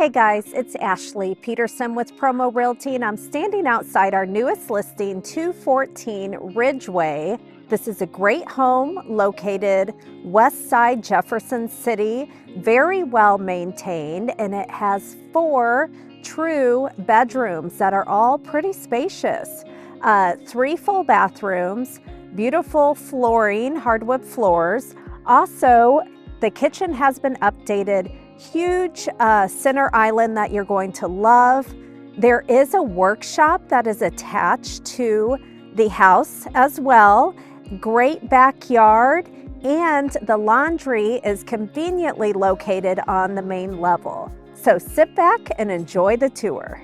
Hey guys, it's Ashley Peterson with Promo Realty, and I'm standing outside our newest listing, 214 Ridgeway. This is a great home located west side Jefferson City, very well maintained, and it has 4 true bedrooms that are all pretty spacious. 3 full bathrooms, beautiful flooring, hardwood floors. Also, the kitchen has been updated. Huge center island that you're going to love. There is a workshop that is attached to the house as well. Great backyard, and the laundry is conveniently located on the main level. So sit back and enjoy the tour.